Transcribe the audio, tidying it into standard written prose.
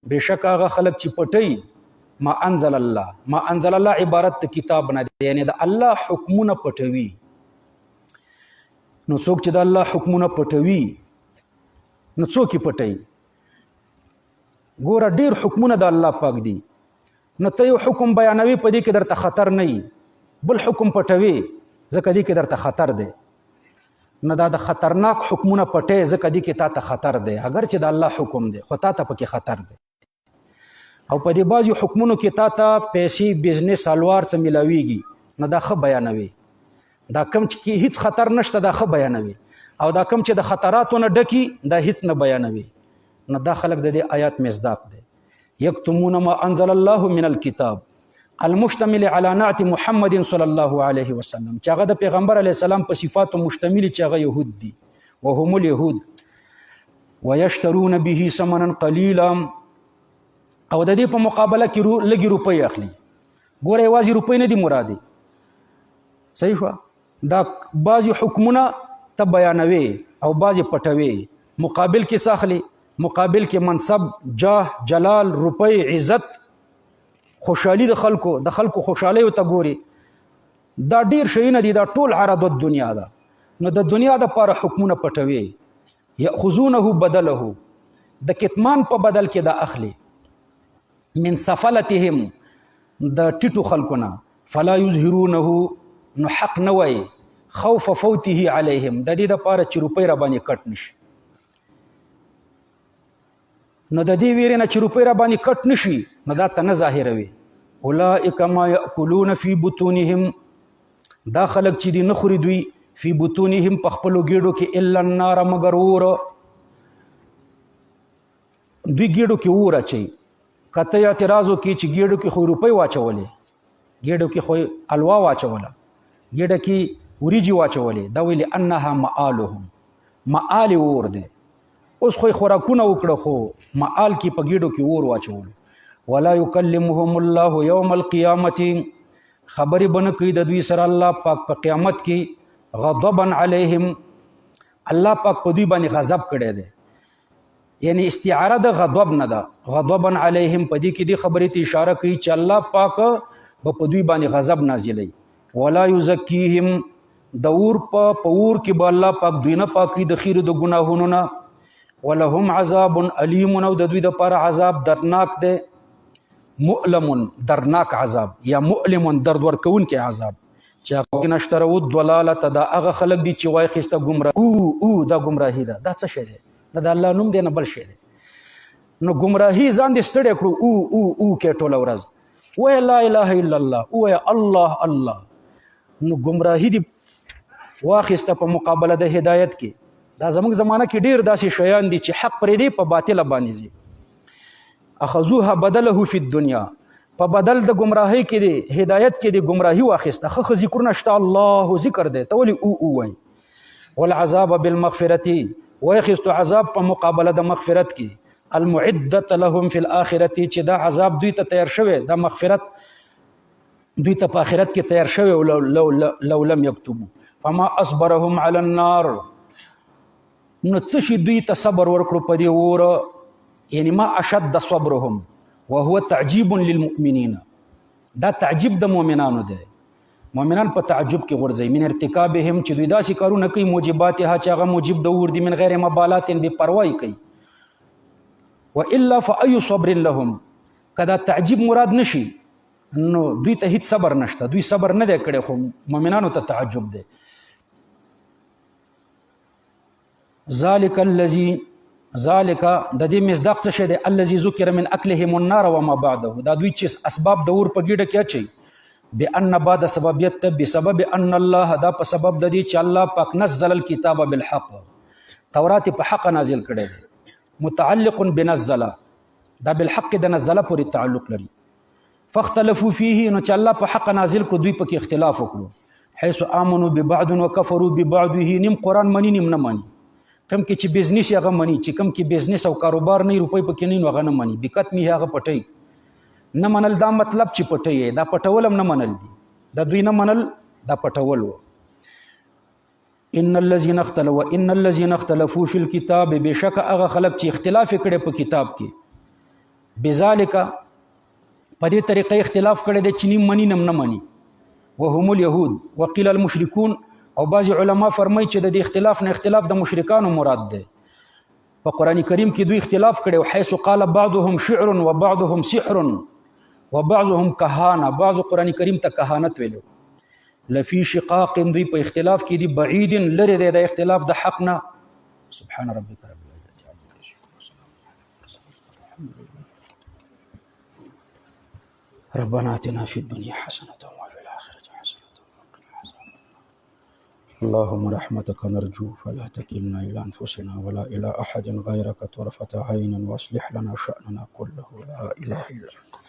بشک هغه خلق چې پټي ما انزل الله عبارت د کتاب نه دی، یعنی د الله حکمونه پټوي. نو څوک چې د الله حکمونه پټوي نو څوک یې پټوي؟ ګوره ډیر حکمونه د الله پاک دي، نو ته یو حکم بیانوي په دې کې درته خطر نه وي، بل حکم پټوي ځکه دې کې درته خطر دی. نو دا د خطرناک حکمونه پټې ځکه دې کې تا ته خطر دی، اگر چې د الله حکم دی خو تا ته پکې خطر دی. او په دې بعضو حکمونو کې تا ته پیسې بزنس الوار څه ملاویږي، نو دا ښه بیانوي. دا کم چې هیڅ خطر نشته دا ښه بیانوي، او دا کم چې د خطراتو نه ډکي دا هیڅ نه بیانوي. نو دا خلق د دې آیات مصداق دی. یکتمون ما انزل الله من الكتاب المشتمل على نعت محمد صلی الله علیه وسلم، چې هغه د پیغمبر علیه السلام په صفاتو مشتمل چې هغه یهود دي، وهم اليهود، ويشترون به ثمنا قلیلا، او د دې په مقابله کې لږې روپۍ اخلي. ګوره یوازې روپۍ نه دي مرادي، صحیح شوه؟ دا بعضې حکمونه ته بیانوي او بعضې پټوي. مقابل کې څه اخلي؟ مقابل کې منصب، جاه، جلال، روپۍ، عزت، خوشحالي د خلکو خوشحالیو ته ګوري. دا ډیر شیونه دي، دا ټول عرض الدنیا ده. نو د دنیا دپاره حکمونه پټوي. یأخذونه بدله، د کتمان په بدل کې دا اخلي. من سفلتهم، د ټیټو خلکونه. فلا یظهرونه، نو حق نه وایي. خوف فوته علیهم، د دې دپاره چې روپۍ را باندې کټ نشي. نو د دې ویرې نه چې روپۍ را باندې کټ نشي نو دا ته نه ظاهروي. اولئک ما یأکلون فی بطونهم، دا خلک چې دي نه خوري دوی فی بطونهم په خپلو ګېډو کې الا النار، مګر اور. دوی ګېډو کې اور اچوي. که ته اعتراض وکړي چې ګېډو کې خو روپۍ واچولې، ګېډو کې خو الوا واچوله، ګېډه کې وریجې واچولې، دا ویلې انها مآلهم، مآل اور دی. اوس خو خوراکونه وکړه خو مآل کې په ګېډو کې اور واچولو. ولا یکلمهم الله یوم القیامة، خبرې به نه کوي د دوی سره الله پاک په قیامت کې. غضبا علیهم، الله پاک په دوی باندې غضب کړی دی، یعنی استعاره د غضب نه ده. غضبا علیهم په دې کې دې خبرې ته اشاره کوي چې الله پاک به په دوی باندې غضب نازلوي. ولا یزکیهم، د اور په اور کې به الله پاک دوی نه پاکوي د خیرو د ګناهونو نه. ولهم عذاب علیم، او د دوی دپاره عذاب دردناک دی. مؤلم، دردناک عذاب، یا مؤلم، درد ورکوونکی عذاب. چې هغوی نشترو الضلالة، دا هغه خلک دي چې واخیسته ګمراه. او دا ګمراهي ده. دا څه شی دی؟ دا د الله نوم دی نه بل شی دی. نو ګمراهي ځان دې ستړی کړو، او کې ټوله ورځ وایه لا اله الا الله، وایه الله الله. نو ګمراهي دې واخیسته په مقابله د هدایت کې. دا زموږ زمانه کې ډیر داسې شیان دي چې حق پرې دی په باطله باندې ځي. اخذوها بدله فی الدنیا، په بدل د ګمراهۍ کې دی هدایت کې دی ګمراهي واخیسته. ښه ذکرونه شته، الله ذکر دی، ته ولې او وایي. والعذاب بالمغفرة، واخیستو عذاب په مقابله د مغفرت کې. المعدة لهم فی الآخرة، چې دا عذاب دوی ته تیار شوی، دا مغفرت دوی ته په آخرت کې تیار شوی. لو لم یکتبوا فما اصبرهم علی النار، نو څه شي دوی ته صبر ورکړو په دې اور. یعنی ما اشد صبرهم وهو تعجیب للمؤمنین، دا تعجب د مؤمنانو دی. مؤمنان په تعجب کې غورځي. من ارتکابهم، چې دوی داسې کارونه کوي موجباتها چې هغه موجب د اور دي، من غیر مبالات، بې پروایي کوي. والا فای صبر لهم، که دا تعجب مراد نشي نو دوی ته هیڅ صبر نشته، دوی صبر نه دی کړی، خو مؤمنانو ته تعجب دی. ذالک الذی، ذالک د دې مصداق څه شی دی؟ الذی ذکر من اکلهم النار وما بعده، دا دوی چې اسباب د اور په ګیډه کې اچي. بان بعد سببیت، بسبب ان الله، دا په سبب د دې چې الله پاک نزل الكتاب بالحق، تورات په حق نازل کړی دی. متعلق بنزل، دا بالحق د نزله پورې تعلق لري. فاختلفوا فيه، نو چې الله په حق نازل کو دوی پکې اختلاف وکړو. حيث امنوا ببعض وكفروا ببعضه، نیم قرآن مني نیم نه مني. کم کې چې بزنس هغه مني، چې کم کې بزنس او کاروبار نه روپۍ پکې نه هغه نه مني. بکتمه هغه پټي نه منل، دا مطلب چې پټي دا پټول هم نه منل دي، دا دوی نه منل، دا پټول و. ان الذين اختلفوا في الكتاب، بشک هغه خلق چې اختلاف کړي په کتاب کې. بذالک په دې طریقې اختلاف کړی دی چې نیم مني نم نه مني وهم اليهود وقيل المشركون او بعض علما فرمایي چې د دې اختلاف نه اختلاف د مشرکانو مراد دی په قران کریم کې دوی اختلاف کړي او حيث قال بعضهم شعر وبعضهم سحر وبعضهم كهانه بعض قران کریم ته کهانت ویلو لفي شقاق دوی په اختلاف کې دي بعید لري د اختلاف د حق نه سبحان ربك رب العزة عما يصفون ربنا آتنا في الدنيا حسنة وفي الآخرة حسنة وقنا عذاب النار اللهم رحمتك نرجو فلا تكلنا إلى أنفسنا ولا إلى أحد غيرك طرفة عين واصلح لنا شأننا كله لا إله إلا أنت